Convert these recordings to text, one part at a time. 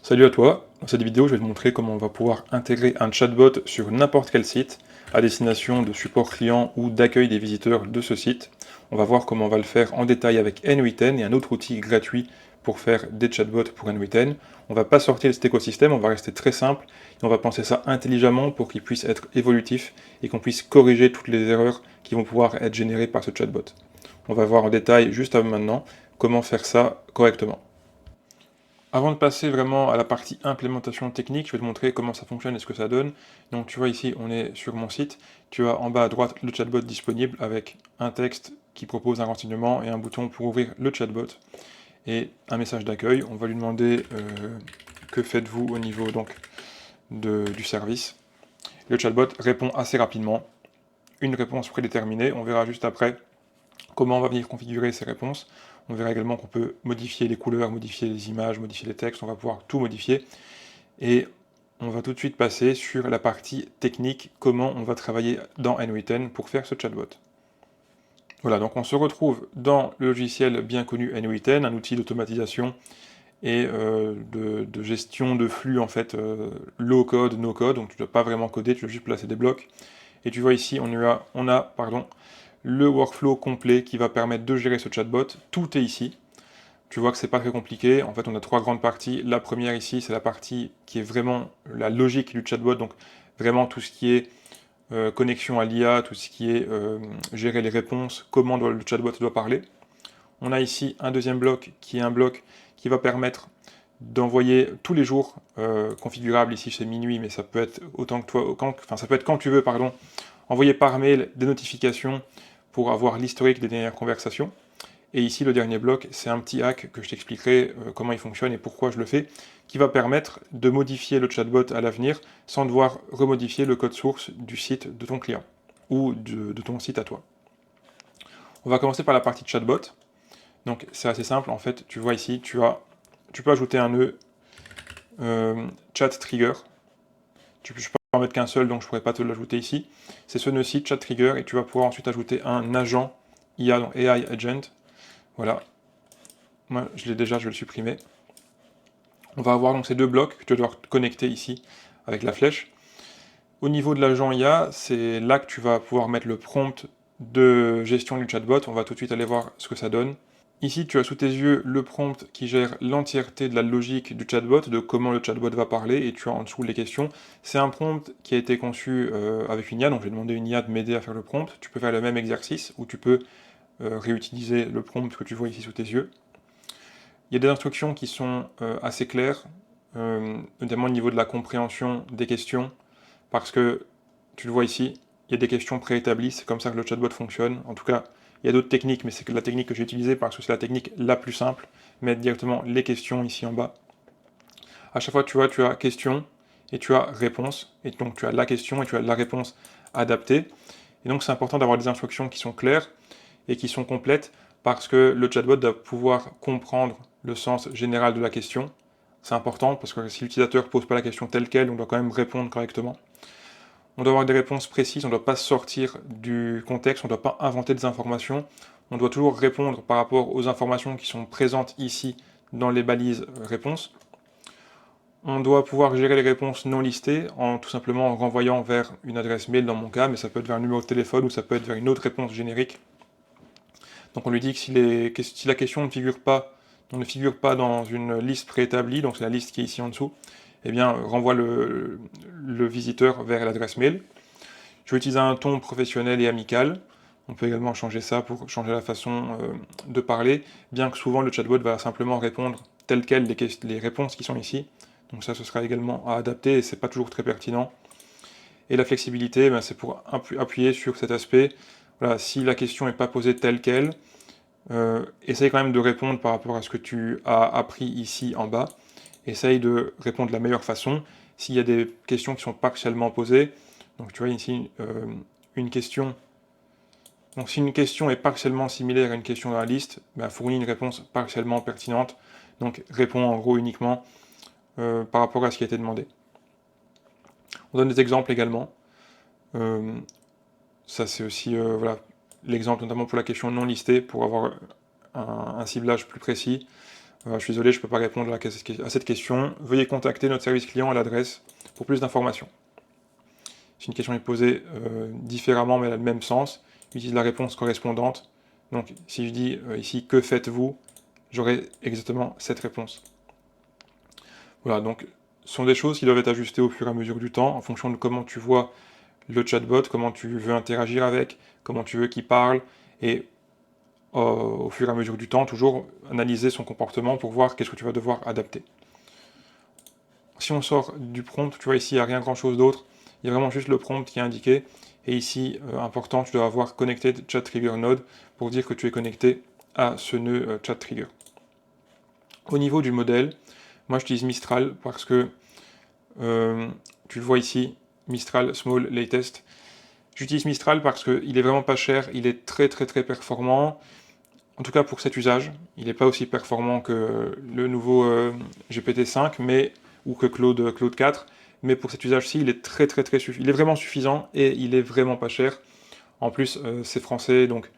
Salut à toi, dans cette vidéo je vais te montrer comment on va pouvoir intégrer un chatbot sur n'importe quel site à destination de support client ou d'accueil des visiteurs de ce site. On va voir comment on va le faire en détail avec N8N et un autre outil gratuit pour faire des chatbots pour N8N. On va pas sortir de cet écosystème, on va rester très simple et on va penser ça intelligemment pour qu'il puisse être évolutif et qu'on puisse corriger toutes les erreurs qui vont pouvoir être générées par ce chatbot. On va voir en détail juste maintenant comment faire ça correctement. Avant de passer vraiment à la partie implémentation technique, je vais te montrer comment ça fonctionne et ce que ça donne. Donc tu vois ici, on est sur mon site, tu as en bas à droite le chatbot disponible avec un texte qui propose un renseignement et un bouton pour ouvrir le chatbot et un message d'accueil. On va lui demander que faites-vous au niveau donc du service. Le chatbot répond assez rapidement, une réponse prédéterminée, on verra juste après comment on va venir configurer ces réponses. On verra également qu'on peut modifier les couleurs, modifier les images, modifier les textes, on va pouvoir tout modifier. Et on va tout de suite passer sur la partie technique, comment on va travailler dans N8N pour faire ce chatbot. Voilà, donc on se retrouve dans le logiciel bien connu N8N, un outil d'automatisation et de gestion de flux en fait low code, no code, donc tu ne dois pas vraiment coder, tu dois juste placer des blocs. Et tu vois ici, on a le workflow complet qui va permettre de gérer ce chatbot. Tout est ici. Tu vois que c'est pas très compliqué. En fait, on a trois grandes parties. La première ici, c'est la partie qui est vraiment la logique du chatbot, donc vraiment tout ce qui est connexion à l'IA, tout ce qui est gérer les réponses, comment le chatbot doit parler. On a ici un deuxième bloc qui est un bloc qui va permettre d'envoyer tous les jours, configurable ici c'est minuit, mais ça peut être autant que toi, enfin ça peut être quand tu veux, pardon, envoyer par mail des notifications pour avoir l'historique des dernières conversations. Et ici, le dernier bloc, c'est un petit hack que je t'expliquerai comment il fonctionne et pourquoi je le fais, qui va permettre de modifier le chatbot à l'avenir sans devoir remodifier le code source du site de ton client ou de ton site à toi. On va commencer par la partie chatbot. Donc c'est assez simple, en fait, tu vois ici, tu peux ajouter un nœud chat trigger. Je peux pas en mettre qu'un seul, donc je ne pourrais pas te l'ajouter ici. C'est ce nœud-ci, chat trigger, et tu vas pouvoir ensuite ajouter un agent IA, donc AI agent. Voilà. Moi, je l'ai déjà, je vais le supprimer. On va avoir donc ces deux blocs que tu vas devoir connecter ici avec la flèche. Au niveau de l'agent IA, c'est là que tu vas pouvoir mettre le prompt de gestion du chatbot. On va tout de suite aller voir ce que ça donne. Ici, tu as sous tes yeux le prompt qui gère l'entièreté de la logique du chatbot, de comment le chatbot va parler, et tu as en dessous les questions. C'est un prompt qui a été conçu avec une IA, donc j'ai demandé à une IA de m'aider à faire le prompt. Tu peux faire le même exercice, ou tu peux réutiliser le prompt que tu vois ici sous tes yeux. Il y a des instructions qui sont assez claires, notamment au niveau de la compréhension des questions, parce que, tu le vois ici, il y a des questions préétablies, c'est comme ça que le chatbot fonctionne. En tout cas, il y a d'autres techniques, mais c'est que la technique que j'ai utilisée parce que c'est la technique la plus simple, mettre directement les questions ici en bas. À chaque fois, tu vois, tu as question et tu as réponse, et donc tu as la question et tu as la réponse adaptée. Et donc c'est important d'avoir des instructions qui sont claires et qui sont complètes parce que le chatbot doit pouvoir comprendre le sens général de la question. C'est important parce que si l'utilisateur ne pose pas la question telle qu'elle, on doit quand même répondre correctement. On doit avoir des réponses précises, on ne doit pas sortir du contexte, on ne doit pas inventer des informations. On doit toujours répondre par rapport aux informations qui sont présentes ici dans les balises réponses. On doit pouvoir gérer les réponses non listées en tout simplement renvoyant vers une adresse mail dans mon cas, mais ça peut être vers un numéro de téléphone ou ça peut être vers une autre réponse générique. Donc on lui dit que si la question ne figure pas dans une liste préétablie, donc c'est la liste qui est ici en dessous, eh bien renvoie le visiteur vers l'adresse mail. Je vais utiliser un ton professionnel et amical. On peut également changer ça pour changer la façon de parler, bien que souvent le chatbot va simplement répondre telles quelles les réponses qui sont ici. Donc ça, ce sera également à adapter et c'est pas toujours très pertinent. Et la flexibilité, ben, c'est pour appuyer sur cet aspect. Voilà, si la question n'est pas posée telle qu'elle, essaye quand même de répondre par rapport à ce que tu as appris ici en bas. Essaye de répondre de la meilleure façon. S'il y a des questions qui sont partiellement posées, donc tu vois ici une question. Donc si une question est partiellement similaire à une question dans la liste, ben, fournis une réponse partiellement pertinente. Donc réponds en gros uniquement par rapport à ce qui a été demandé. On donne des exemples également. Ça c'est aussi l'exemple notamment pour la question non listée, pour avoir un ciblage plus précis. Je suis désolé, je ne peux pas répondre à cette question. Veuillez contacter notre service client à l'adresse pour plus d'informations. Si une question est posée différemment mais elle a le même sens, utilise la réponse correspondante. Donc si je dis ici que faites-vous, j'aurai exactement cette réponse. Voilà, donc ce sont des choses qui doivent être ajustées au fur et à mesure du temps, en fonction de comment tu vois le chatbot, comment tu veux interagir avec, comment tu veux qu'il parle, et au fur et à mesure du temps, toujours analyser son comportement pour voir qu'est-ce que tu vas devoir adapter. Si on sort du prompt, tu vois ici, il n'y a rien grand-chose d'autre, il y a vraiment juste le prompt qui est indiqué, et ici, important, tu dois avoir Connected Chat Trigger Node pour dire que tu es connecté à ce nœud Chat Trigger. Au niveau du modèle, moi j'utilise Mistral parce que, tu le vois ici, Mistral Small Latest. J'utilise Mistral parce qu'il est vraiment pas cher, il est très performant, en tout cas pour cet usage. Il n'est pas aussi performant que le nouveau GPT-5 ou que Claude 4, mais pour cet usage-ci, il est il est vraiment suffisant et il est vraiment pas cher. En plus, c'est français, donc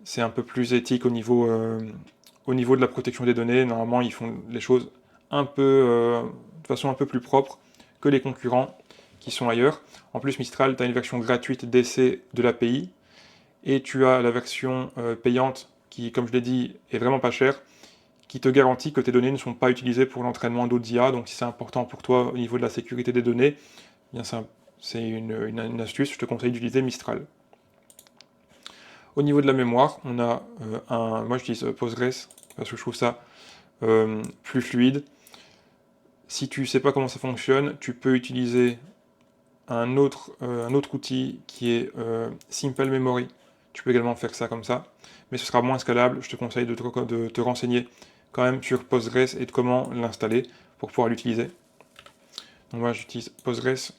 c'est un peu plus éthique au niveau de la protection des données. Normalement, ils font les choses de façon un peu plus propre que les concurrents qui sont ailleurs. En plus, Mistral, tu as une version gratuite d'essai de l'API, et tu as la version payante qui, comme je l'ai dit, est vraiment pas chère, qui te garantit que tes données ne sont pas utilisées pour l'entraînement d'autres IA. Donc si c'est important pour toi au niveau de la sécurité des données, eh bien c'est une astuce, je te conseille d'utiliser Mistral. Au niveau de la mémoire, on a moi j'utilise Postgres parce que je trouve ça plus fluide. Si tu ne sais pas comment ça fonctionne, tu peux utiliser un autre outil qui est Simple Memory. Tu peux également faire ça comme ça, mais ce sera moins scalable. Je te conseille de te renseigner quand même sur Postgres et de comment l'installer pour pouvoir l'utiliser. Donc moi j'utilise Postgres.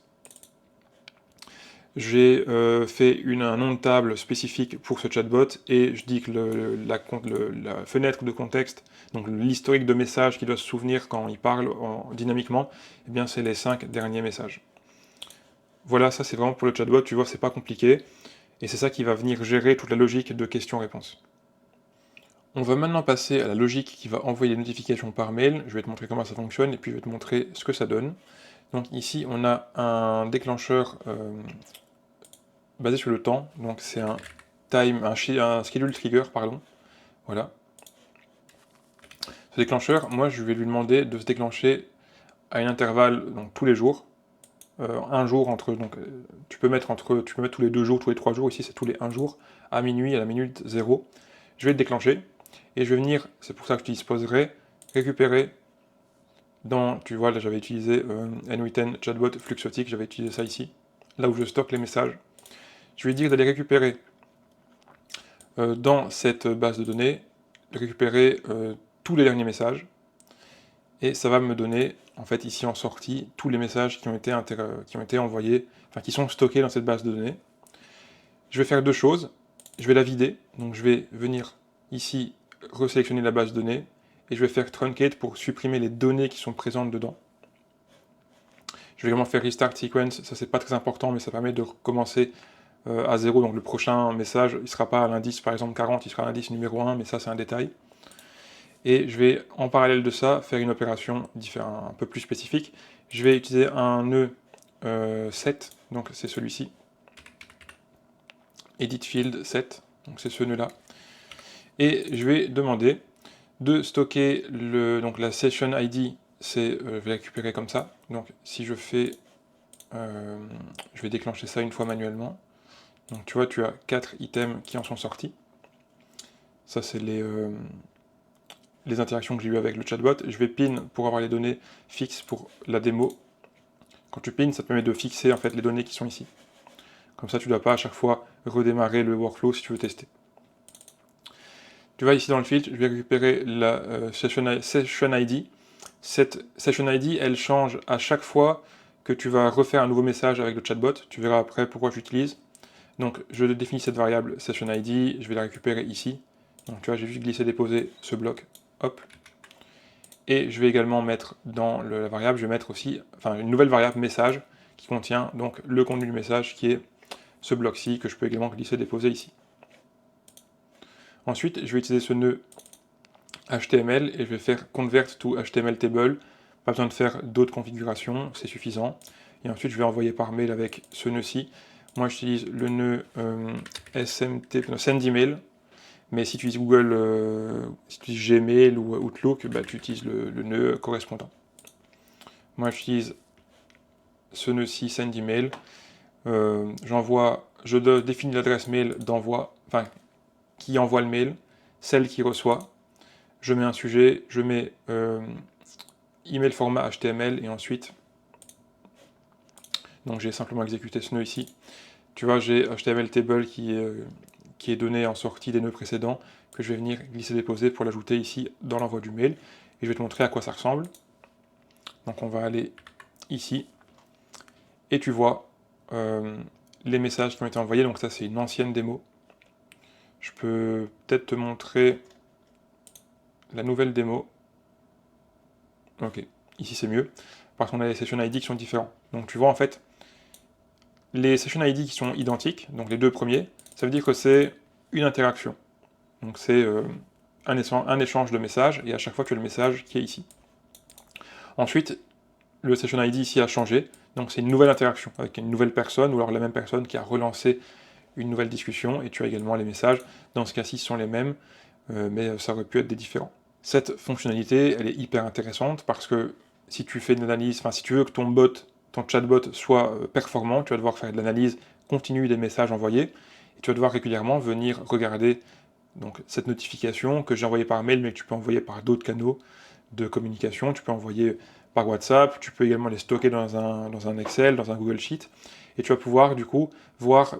J'ai fait un nom de table spécifique pour ce chatbot et je dis que la fenêtre de contexte, donc l'historique de messages qu'il doit se souvenir quand il parle dynamiquement, eh bien c'est les 5 derniers messages. Voilà, ça c'est vraiment pour le chatbot, tu vois, c'est pas compliqué. Et c'est ça qui va venir gérer toute la logique de questions-réponses. On va maintenant passer à la logique qui va envoyer les notifications par mail. Je vais te montrer comment ça fonctionne et puis je vais te montrer ce que ça donne. Donc ici, on a un déclencheur basé sur le temps. Donc c'est un schedule trigger, pardon. Voilà. Ce déclencheur, moi je vais lui demander de se déclencher à un intervalle, donc tous les jours. Un jour entre, donc tu peux mettre tous les 2 jours, tous les 3 jours, ici c'est tous les 1 jour, à minuit, à la minute 0. Je vais le déclencher, et je vais venir, c'est pour ça que je disposerai, récupérer tu vois là j'avais utilisé n8n chatbot fluxotic, j'avais utilisé ça ici, là où je stocke les messages. Je vais dire d'aller récupérer dans cette base de données, récupérer tous les derniers messages, et ça va me donner, en fait, ici en sortie, tous les messages qui ont été envoyés, enfin qui sont stockés dans cette base de données. Je vais faire deux choses. Je vais la vider, donc je vais venir ici resélectionner la base de données, et je vais faire truncate pour supprimer les données qui sont présentes dedans. Je vais également faire restart sequence, ça c'est pas très important, mais ça permet de recommencer à 0, donc le prochain message, il ne sera pas à l'indice par exemple 40, il sera à l'indice numéro 1, mais ça c'est un détail. Et je vais, en parallèle de ça, faire une opération un peu plus spécifique. Je vais utiliser un nœud 7, donc c'est celui-ci. Edit field 7, donc c'est ce nœud-là. Et je vais demander de stocker donc la session ID, je vais la récupérer comme ça. Donc si je fais, je vais déclencher ça une fois manuellement. Donc tu vois, tu as 4 items qui en sont sortis. Ça c'est les interactions que j'ai eues avec le chatbot. Je vais pin pour avoir les données fixes pour la démo. Quand tu pin, ça te permet de fixer en fait les données qui sont ici. Comme ça, tu ne dois pas à chaque fois redémarrer le workflow si tu veux tester. Tu vas ici dans le filtre, je vais récupérer la session ID. Cette session ID, elle change à chaque fois que tu vas refaire un nouveau message avec le chatbot. Tu verras après pourquoi j'utilise. Donc, je définis cette variable session ID, je vais la récupérer ici. Donc, tu vois, j'ai juste glissé-déposé ce bloc. Hop. Et je vais également mettre dans la variable, je vais mettre aussi, une nouvelle variable message qui contient donc le contenu du message qui est ce bloc-ci que je peux également glisser-déposer ici. Ensuite, je vais utiliser ce nœud HTML et je vais faire Convert to HTML Table. Pas besoin de faire d'autres configurations, c'est suffisant. Et ensuite, je vais envoyer par mail avec ce nœud-ci. Moi, j'utilise le nœud Send Email. Mais si tu utilises Google, si tu utilises Gmail ou Outlook, bah, tu utilises le nœud correspondant. Moi, j'utilise ce nœud-ci, Send Email. Je définis l'adresse mail d'envoi, enfin, qui envoie le mail, celle qui reçoit. Je mets un sujet, je mets email format HTML et ensuite, donc j'ai simplement exécuté ce nœud ici. Tu vois, j'ai HTML table qui est donné en sortie des nœuds précédents que je vais venir glisser-déposer pour l'ajouter ici dans l'envoi du mail. Et je vais te montrer à quoi ça ressemble. Donc on va aller ici et tu vois les messages qui ont été envoyés. Donc ça c'est une ancienne démo. Je peux peut-être te montrer la nouvelle démo. Ok, ici c'est mieux. Parce qu'on a les session ID qui sont différents. Donc tu vois en fait, les session ID qui sont identiques, donc les deux premiers, ça veut dire que c'est une interaction. Donc c'est un échange de messages, et à chaque fois tu as le message qui est ici. Ensuite, le session ID ici a changé, donc c'est une nouvelle interaction avec une nouvelle personne, ou alors la même personne qui a relancé une nouvelle discussion, et tu as également les messages. Dans ce cas-ci, ce sont les mêmes, mais ça aurait pu être des différents. Cette fonctionnalité, elle est hyper intéressante parce que si tu fais une analyse, enfin si tu veux que ton chatbot soit performant, tu vas devoir faire de l'analyse continue des messages envoyés, et tu vas devoir régulièrement venir regarder donc, cette notification que j'ai envoyée par mail, mais que tu peux envoyer par d'autres canaux de communication, tu peux envoyer par WhatsApp, tu peux également les stocker dans un Excel, dans un Google Sheet, et tu vas pouvoir du coup voir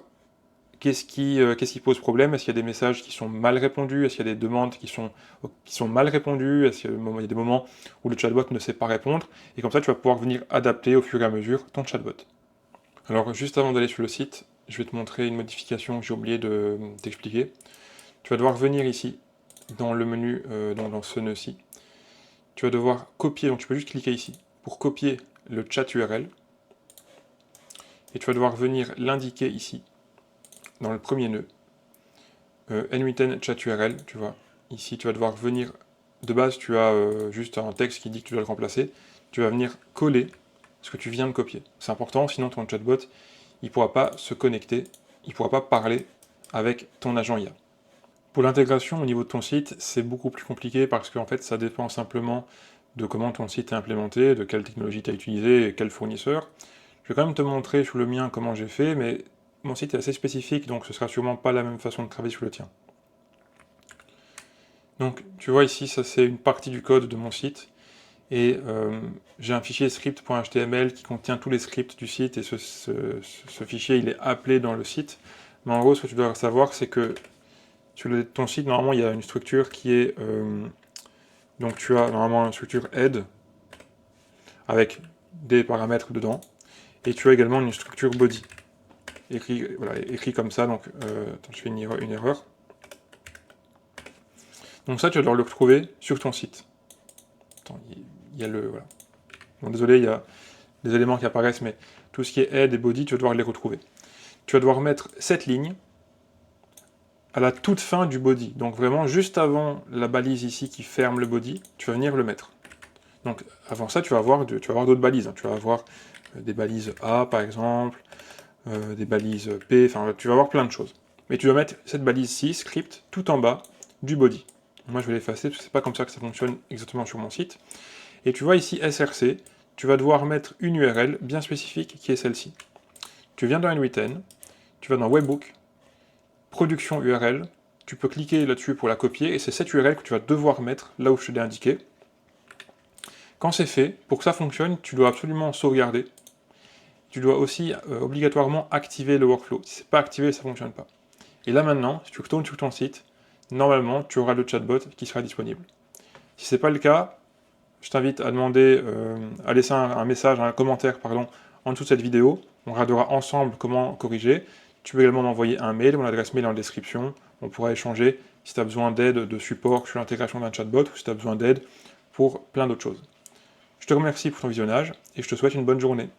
qu'est-ce qui pose problème. Est-ce qu'il y a des messages qui sont mal répondus? Est-ce qu'il y a des demandes qui sont mal répondues? Est-ce qu'il y a des moments où le chatbot ne sait pas répondre? Et comme ça, tu vas pouvoir venir adapter au fur et à mesure ton chatbot. Alors, juste avant d'aller sur le site, je vais te montrer une modification que j'ai oublié de t'expliquer. Tu vas devoir venir ici, dans le menu, dans ce nœud-ci. Tu vas devoir copier, donc tu peux juste cliquer ici, pour copier le chat URL. Et tu vas devoir venir l'indiquer ici, dans le premier nœud. N8N chat URL, tu vois. Ici, tu vas devoir venir, de base, tu as juste un texte qui dit que tu dois le remplacer. Tu vas venir coller ce que tu viens de copier. C'est important, sinon ton chatbot, il ne pourra pas se connecter, il ne pourra pas parler avec ton agent IA. Pour l'intégration au niveau de ton site, c'est beaucoup plus compliqué parce qu'en fait, ça dépend simplement de comment ton site est implémenté, de quelle technologie tu as utilisé et quel fournisseur. Je vais quand même te montrer sur le mien comment j'ai fait, mais mon site est assez spécifique, donc ce sera sûrement pas la même façon de travailler sur le tien. Donc, tu vois ici, ça c'est une partie du code de mon site, et j'ai un fichier script.html qui contient tous les scripts du site, et ce fichier, il est appelé dans le site. Mais en gros, ce que tu dois savoir, c'est que sur ton site, normalement, il y a une structure qui est... donc tu as normalement une structure head, avec des paramètres dedans, et tu as également une structure body, écrit comme ça, donc attends, je fais une erreur. Donc ça, tu vas devoir le retrouver sur ton site. Attends, il y a le... Voilà. Bon, désolé, il y a des éléments qui apparaissent, mais tout ce qui est head et body, tu vas devoir les retrouver. Tu vas devoir mettre cette ligne à la toute fin du body. Donc vraiment, juste avant la balise ici qui ferme le body, tu vas venir le mettre. Donc avant ça, tu vas avoir d'autres balises. Tu vas avoir des balises A, par exemple, des balises P, enfin, tu vas avoir plein de choses. Mais tu dois mettre cette balise-ci, script, tout en bas du body. Moi, je vais l'effacer, parce que c'est pas comme ça que ça fonctionne exactement sur mon site. Et tu vois ici SRC, tu vas devoir mettre une URL bien spécifique qui est celle-ci. Tu viens dans N8N, tu vas dans Webhook, production URL, tu peux cliquer là-dessus pour la copier, et c'est cette URL que tu vas devoir mettre là où je te l'ai indiqué. Quand c'est fait, pour que ça fonctionne, tu dois absolument sauvegarder. Tu dois aussi obligatoirement activer le workflow. Si c'est pas activé, ça ne fonctionne pas. Et là maintenant, si tu retournes sur ton site, normalement, tu auras le chatbot qui sera disponible. Si ce n'est pas le cas, je t'invite à demander, à laisser un message, un commentaire, pardon, en dessous de cette vidéo. On regardera ensemble comment corriger. Tu peux également m'envoyer un mail, mon adresse mail en description. On pourra échanger si tu as besoin d'aide, de support sur l'intégration d'un chatbot, ou si tu as besoin d'aide pour plein d'autres choses. Je te remercie pour ton visionnage et je te souhaite une bonne journée.